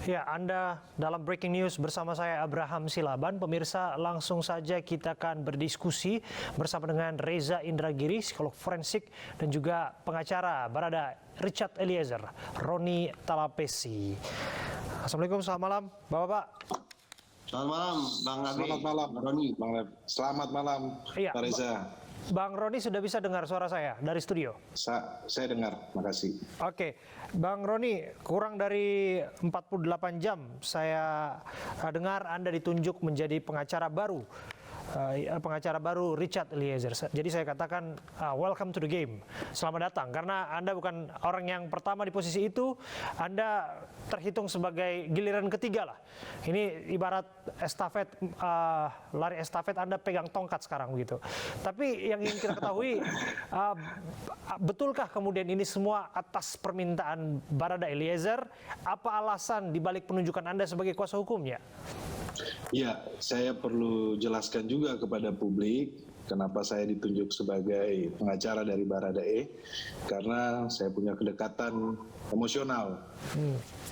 Ya, Anda dalam Breaking News bersama saya Abraham Silaban. Pemirsa, langsung saja kita akan berdiskusi bersama dengan Reza Indragiri, psikolog forensik, dan juga pengacara Barada Richard Eliezer, Roni Talapesi. Assalamualaikum, selamat malam, Bapak-Bapak. Selamat malam, Bang Abi. Selamat malam, Roni. Selamat malam, Iya, Pak Reza. Bang Roni sudah bisa dengar suara saya dari studio? Saya dengar, makasih. Oke, Bang Roni, kurang dari 48 jam saya dengar Anda ditunjuk menjadi pengacara baru Richard Eliezer. Jadi saya katakan welcome to the game, selamat datang, karena Anda bukan orang yang pertama di posisi itu. Anda terhitung sebagai giliran ketiga lah. Ini ibarat estafet, lari estafet, Anda pegang tongkat sekarang begitu. Tapi yang ingin kita ketahui, betulkah kemudian ini semua atas permintaan Barada Eliezer? Apa alasan dibalik penunjukan Anda sebagai kuasa hukumnya? Ya, saya perlu jelaskan juga kepada publik kenapa saya ditunjuk sebagai pengacara dari Baradae, karena saya punya kedekatan emosional.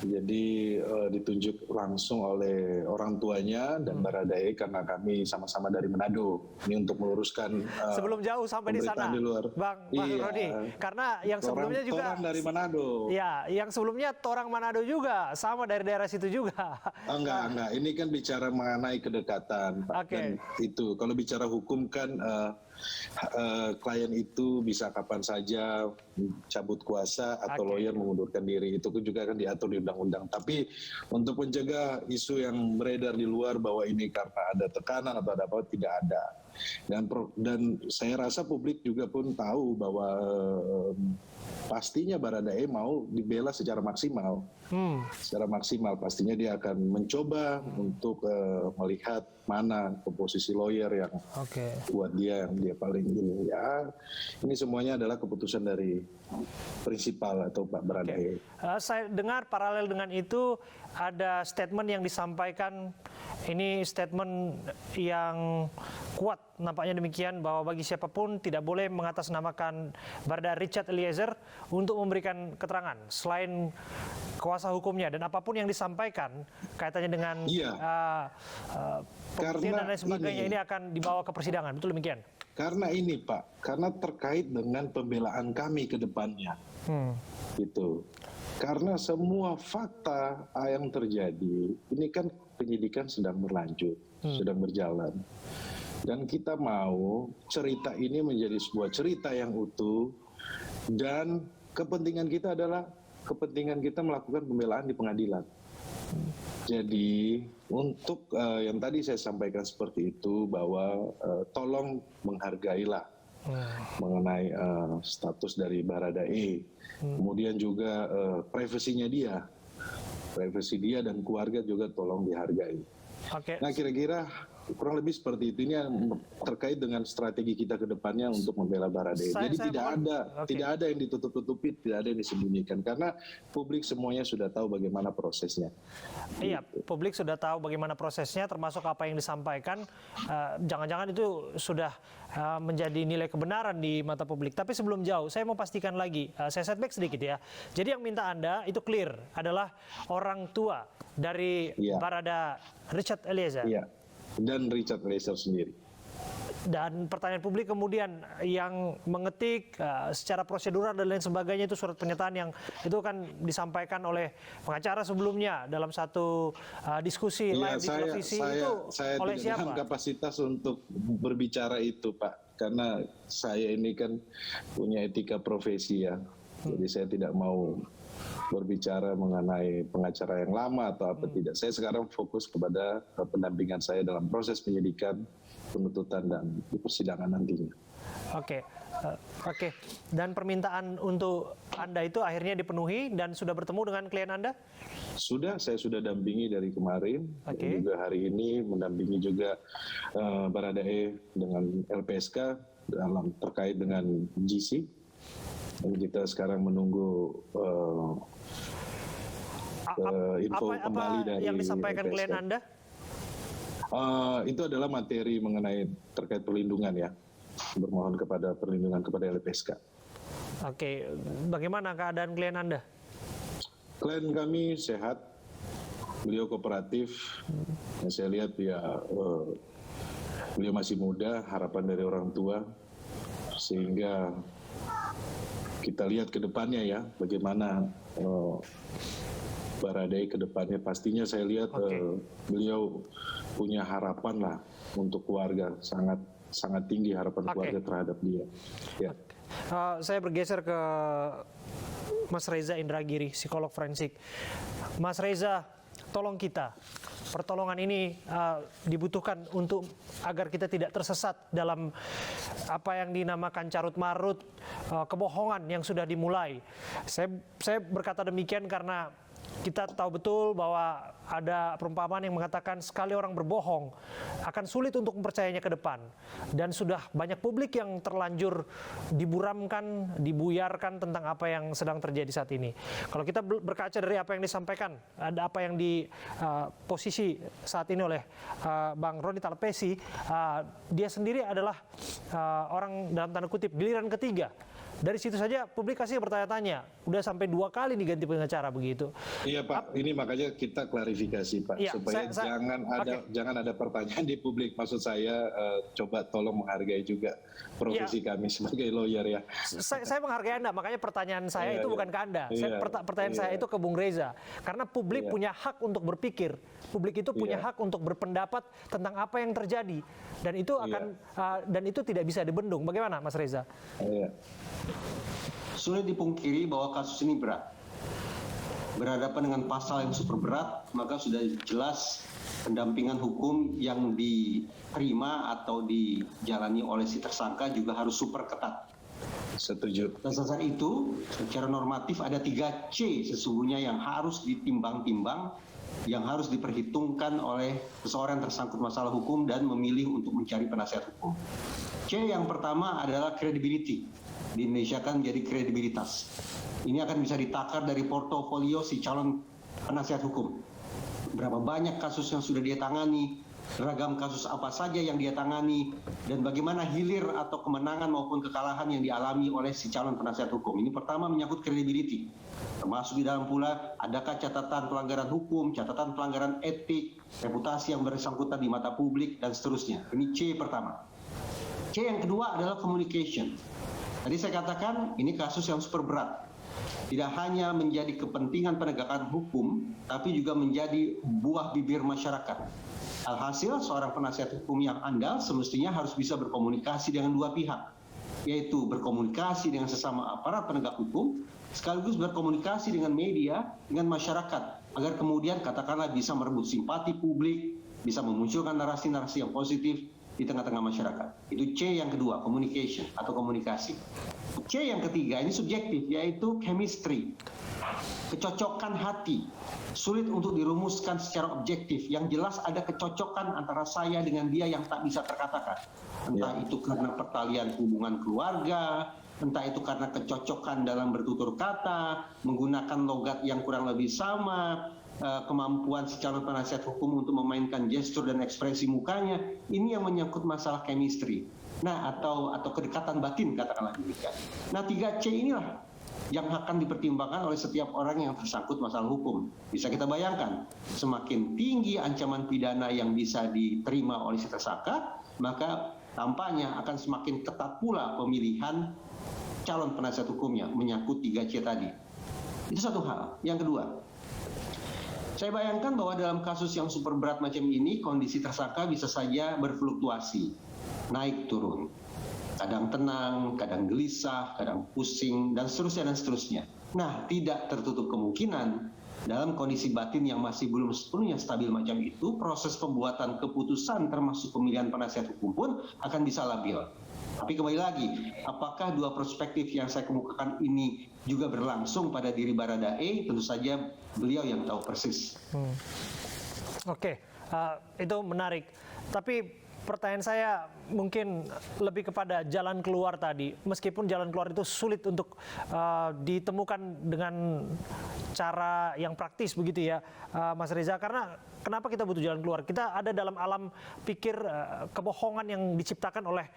Jadi ditunjuk langsung oleh orang tuanya dan Baradae karena kami sama-sama dari Manado. Ini untuk meluruskan sebelum jauh sampai di sana, di luar. Bang Iya, Roni, karena yang sebelumnya juga orang dari Manado. Ya, yang sebelumnya orang Manado juga, sama dari daerah situ juga. Enggak. Ini kan bicara mengenai kedekatan, Pak. Oke. Dan itu kalau bicara hukum kan klien itu bisa kapan saja cabut kuasa atau lawyer mengundurkan diri. Itu juga kan diatur di undang-undang. Tapi untuk mencegah isu yang beredar di luar bahwa ini karena ada tekanan atau ada apa, tidak ada. Dan saya rasa publik juga pun tahu bahwa pastinya Baradae mau dibela secara maksimal. Secara maksimal pastinya dia akan mencoba untuk melihat mana komposisi lawyer yang buat dia, yang dia paling ini. Ya, ini semuanya adalah keputusan dari prinsipal atau Pak Baradae. Saya dengar paralel dengan itu ada statement yang disampaikan, ini statement yang kuat nampaknya demikian, bahwa bagi siapapun tidak boleh mengatasnamakan Barada Richard Eliezer untuk memberikan keterangan selain kuasa hukumnya, dan apapun yang disampaikan kaitannya dengan pembuktian dan lain sebagainya ini akan dibawa ke persidangan. Betul demikian? Karena ini Pak, karena terkait dengan pembelaan kami ke depannya. Gitu. Karena semua fakta yang terjadi, ini kan penyidikan sedang berlanjut, sedang berjalan. Dan kita mau cerita ini menjadi sebuah cerita yang utuh, dan kepentingan kita adalah kepentingan kita melakukan pembelaan di pengadilan. Jadi untuk yang tadi saya sampaikan seperti itu, bahwa tolong menghargailah mengenai status dari Baradae, kemudian juga privasinya dia, privasi dia dan keluarga juga tolong dihargai. Nah, kira-kira kurang lebih seperti itu. Ini yang terkait dengan strategi kita ke depannya untuk membela Baradae. Jadi tidak ada yang ditutup-tutupi, tidak ada yang disembunyikan, karena publik semuanya sudah tahu bagaimana prosesnya. Iya, publik sudah tahu bagaimana prosesnya, termasuk apa yang disampaikan. Jangan-jangan itu sudah menjadi nilai kebenaran di mata publik. Tapi sebelum jauh, saya mau pastikan lagi, saya setback sedikit ya. Jadi yang minta Anda itu clear adalah orang tua dari Barada Richard Eliezer. Iya. Dan Richard Eliezer sendiri. Dan pertanyaan publik kemudian yang mengetik secara prosedural dan lain sebagainya, itu surat pernyataan yang itu kan disampaikan oleh pengacara sebelumnya dalam satu diskusi live di televisi. Saya oleh tidak siapa? dalam kapasitas untuk berbicara itu, Pak, karena saya ini kan punya etika profesi ya. Jadi saya tidak mau berbicara mengenai pengacara yang lama atau apa tidak. Saya sekarang fokus kepada pendampingan saya dalam proses penyidikan, penuntutan, dan di persidangan nantinya. Oke. Dan permintaan untuk Anda itu akhirnya dipenuhi dan sudah bertemu dengan klien Anda? Saya sudah dampingi dari kemarin. Dan juga hari ini mendampingi juga Baradae dengan LPSK dalam terkait dengan GC. Dan kita sekarang menunggu info kembali dari yang disampaikan LPSK. klien Anda? Itu adalah materi mengenai terkait perlindungan ya, bermohon kepada perlindungan kepada LPSK. Oke, bagaimana keadaan klien Anda? Klien kami sehat, beliau kooperatif. Yang saya lihat ya beliau masih muda, harapan dari orang tua, sehingga kita lihat ke depannya ya, bagaimana Baradae ke depannya. Pastinya saya lihat beliau punya harapan lah untuk keluarga, sangat tinggi harapan keluarga terhadap dia. Ya. Saya bergeser ke Mas Reza Indragiri, psikolog forensik. Mas Reza, tolong kita. Pertolongan ini dibutuhkan untuk agar kita tidak tersesat dalam apa yang dinamakan carut-marut kebohongan yang sudah dimulai. Saya berkata demikian karena kita tahu betul bahwa ada perumpamaan yang mengatakan sekali orang berbohong akan sulit untuk mempercayainya ke depan. Dan sudah banyak publik yang terlanjur diburamkan, dibuyarkan tentang apa yang sedang terjadi saat ini. Kalau kita berkaca dari apa yang disampaikan, ada apa yang di posisi saat ini oleh Bang Roni Talapesi, dia sendiri adalah orang dalam tanda kutip giliran ketiga. Dari situ saja publikasi bertanya-tanya, udah sampai 2 kali diganti pengacara begitu. Iya Pak, ini makanya kita klarifikasi Pak, ya, supaya jangan ada pertanyaan di publik. Maksud saya coba tolong menghargai juga profesi kami sebagai lawyer ya. Saya menghargai Anda, makanya pertanyaan saya itu bukan ke Anda. Pertanyaan saya itu ke Bung Reza, karena publik punya hak untuk berpikir, publik itu punya hak untuk berpendapat tentang apa yang terjadi, dan itu dan itu tidak bisa dibendung. Bagaimana Mas Reza? Sulit dipungkiri bahwa kasus ini berat. Berhadapan dengan pasal yang super berat, maka sudah jelas pendampingan hukum yang diterima atau dijalani oleh si tersangka juga harus super ketat. Setuju. Atas dasar itu, secara normatif ada 3C sesungguhnya yang harus ditimbang-timbang, yang harus diperhitungkan oleh seseorang yang tersangkut masalah hukum dan memilih untuk mencari penasihat hukum. C yang pertama adalah credibility. Di Indonesia kan jadi kredibilitas. Ini akan bisa ditakar dari portofolio si calon penasihat hukum. Berapa banyak kasus yang sudah dia tangani, ragam kasus apa saja yang dia tangani, dan bagaimana hilir atau kemenangan maupun kekalahan yang dialami oleh si calon penasihat hukum. Ini pertama menyangkut credibility. Termasuk di dalam pula adakah catatan pelanggaran hukum, catatan pelanggaran etik, reputasi yang bersangkutan di mata publik, dan seterusnya. Ini C pertama. C yang kedua adalah communication. Tadi saya katakan ini kasus yang super berat. Tidak hanya menjadi kepentingan penegakan hukum, tapi juga menjadi buah bibir masyarakat. Alhasil, seorang penasihat hukum yang andal semestinya harus bisa berkomunikasi dengan dua pihak, yaitu berkomunikasi dengan sesama aparat penegak hukum, sekaligus berkomunikasi dengan media, dengan masyarakat, agar kemudian katakanlah bisa merebut simpati publik, bisa memunculkan narasi-narasi yang positif di tengah-tengah masyarakat. Itu C yang kedua, communication atau komunikasi. C yang ketiga, ini subjektif, yaitu chemistry, kecocokan hati. Sulit untuk dirumuskan secara objektif. Yang jelas ada kecocokan antara saya dengan dia yang tak bisa terkatakan. Entah itu karena pertalian hubungan keluarga, entah itu karena kecocokan dalam bertutur kata, menggunakan logat yang kurang lebih sama, kemampuan si calon penasihat hukum untuk memainkan gestur dan ekspresi mukanya. Ini yang menyangkut masalah chemistry. Nah, atau kedekatan batin, katakanlah demikian. Nah, 3C inilah yang akan dipertimbangkan oleh setiap orang yang tersangkut masalah hukum. Bisa kita bayangkan, semakin tinggi ancaman pidana yang bisa diterima oleh si tersangka, maka tampaknya akan semakin ketat pula pemilihan calon penasihat hukumnya menyangkut 3C tadi. Itu satu hal. Yang kedua, saya bayangkan bahwa dalam kasus yang super berat macam ini, kondisi tersangka bisa saja berfluktuasi, naik turun. Kadang tenang, kadang gelisah, kadang pusing, dan seterusnya dan seterusnya. Nah, tidak tertutup kemungkinan dalam kondisi batin yang masih belum sepenuhnya stabil macam itu, proses pembuatan keputusan termasuk pemilihan penasihat hukum pun akan bisa labil. Tapi kembali lagi, apakah dua perspektif yang saya kemukakan ini juga berlangsung pada diri Baradae? Tentu saja beliau yang tahu persis. Oke, itu menarik. Tapi pertanyaan saya mungkin lebih kepada jalan keluar tadi. Meskipun jalan keluar itu sulit untuk ditemukan dengan cara yang praktis begitu ya, Mas Reza. Karena kenapa kita butuh jalan keluar? Kita ada dalam alam pikir kebohongan yang diciptakan oleh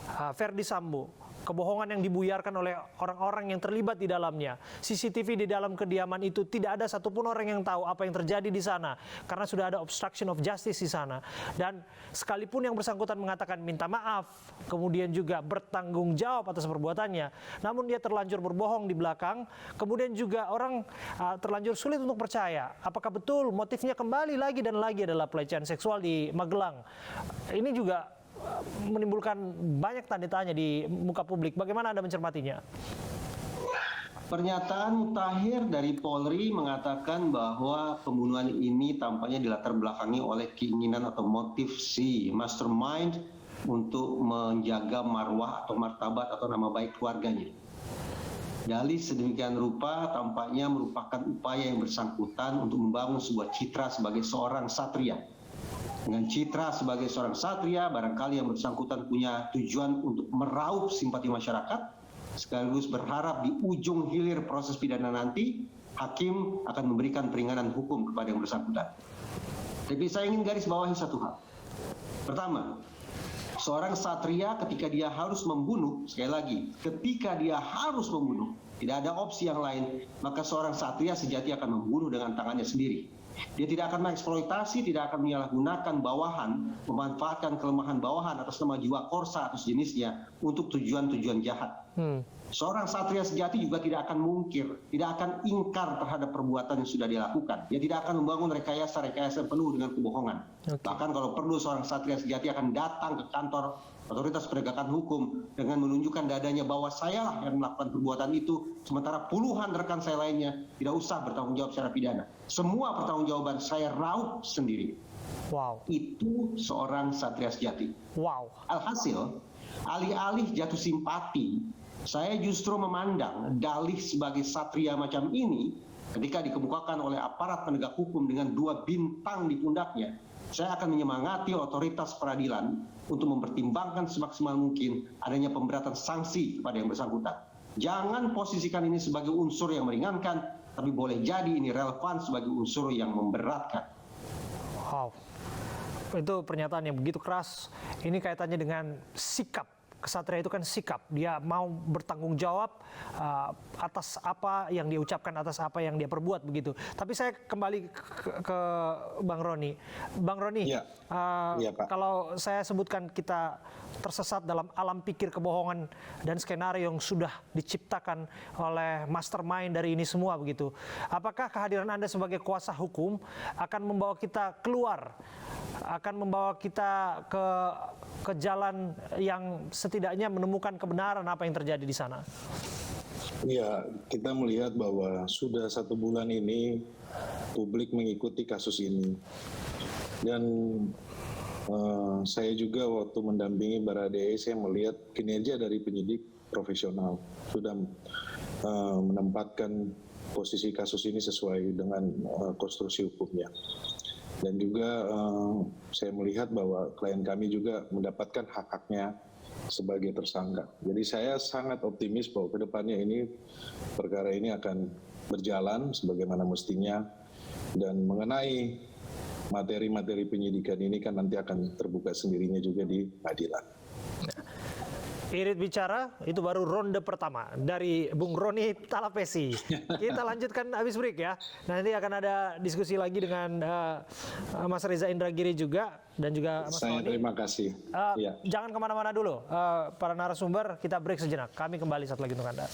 Verdi Sambo, kebohongan yang dibuyarkan oleh orang-orang yang terlibat di dalamnya. CCTV di dalam kediaman itu tidak ada satupun orang yang tahu apa yang terjadi di sana karena sudah ada obstruction of justice di sana. Dan sekalipun yang bersangkutan mengatakan minta maaf, kemudian juga bertanggung jawab atas perbuatannya, namun dia terlanjur berbohong di belakang, kemudian juga orang terlanjur sulit untuk percaya apakah betul motifnya kembali lagi dan lagi adalah pelecehan seksual di Magelang. Ini juga menimbulkan banyak tanda tanya di muka publik. Bagaimana Anda mencermatinya? Pernyataan terakhir dari Polri mengatakan bahwa pembunuhan ini tampaknya dilatar belakangi oleh keinginan atau motif si mastermind untuk menjaga marwah atau martabat atau nama baik keluarganya. Dalih sedemikian rupa tampaknya merupakan upaya yang bersangkutan untuk membangun sebuah citra sebagai seorang satria. Dengan citra sebagai seorang satria, barangkali yang bersangkutan punya tujuan untuk meraup simpati masyarakat, sekaligus berharap di ujung hilir proses pidana nanti, hakim akan memberikan peringanan hukum kepada yang bersangkutan. Tapi saya ingin garis bawahi satu hal. Pertama, seorang satria ketika dia harus membunuh, sekali lagi, ketika dia harus membunuh, tidak ada opsi yang lain, maka seorang satria sejati akan membunuh dengan tangannya sendiri. Dia tidak akan mengeksploitasi, tidak akan menyalahgunakan bawahan, memanfaatkan kelemahan bawahan atas nama jiwa korsa atau sejenisnya untuk tujuan-tujuan jahat. Seorang satria sejati juga tidak akan mungkir, tidak akan ingkar terhadap perbuatan yang sudah dia lakukan. Dia tidak akan membangun rekayasa-rekayasa penuh dengan kebohongan. Bahkan kalau perlu seorang satria sejati akan datang ke kantor otoritas penegakan hukum dengan menunjukkan dadanya bahwa sayalah yang melakukan perbuatan itu, sementara puluhan rekan saya lainnya tidak usah bertanggung jawab secara pidana. Semua pertanggungjawaban saya raup sendiri. Wow. Itu seorang satria sejati. Wow. Alhasil, alih-alih jatuh simpati, saya justru memandang dalih sebagai satria macam ini ketika dikemukakan oleh aparat penegak hukum dengan 2 bintang di pundaknya. Saya akan menyemangati otoritas peradilan untuk mempertimbangkan semaksimal mungkin adanya pemberatan sanksi kepada yang bersangkutan. Jangan posisikan ini sebagai unsur yang meringankan, tapi boleh jadi ini relevan sebagai unsur yang memberatkan. Wow. Itu pernyataan yang begitu keras. Ini kaitannya dengan sikap. Kesatria itu kan sikap, dia mau bertanggung jawab atas apa yang dia ucapkan, atas apa yang dia perbuat begitu. Tapi saya kembali ke Bang Roni. Bang Roni, ya, Pak. Kalau saya sebutkan kita tersesat dalam alam pikir kebohongan dan skenario yang sudah diciptakan oleh mastermind dari ini semua begitu. Apakah kehadiran Anda sebagai kuasa hukum akan membawa kita keluar, akan membawa kita ke jalan yang setidaknya menemukan kebenaran apa yang terjadi di sana? Ya, kita melihat bahwa sudah 1 bulan ini publik mengikuti kasus ini. Dan saya juga waktu mendampingi Baradae, saya melihat kinerja dari penyidik profesional. Sudah menempatkan posisi kasus ini sesuai dengan konstruksi hukumnya. Dan juga saya melihat bahwa klien kami juga mendapatkan hak-haknya sebagai tersangka. Jadi saya sangat optimis bahwa ke depannya ini perkara ini akan berjalan sebagaimana mestinya, dan mengenai materi-materi penyidikan ini kan nanti akan terbuka sendirinya juga di pengadilan. Irit bicara, itu baru ronde pertama dari Bung Roni Talapesi. Kita lanjutkan habis break ya. Nanti akan ada diskusi lagi dengan Mas Reza Indragiri juga dan juga Mas Saya Roni. terima kasih. Jangan kemana-mana dulu, para narasumber, kita break sejenak. Kami kembali saat lagi untuk Anda.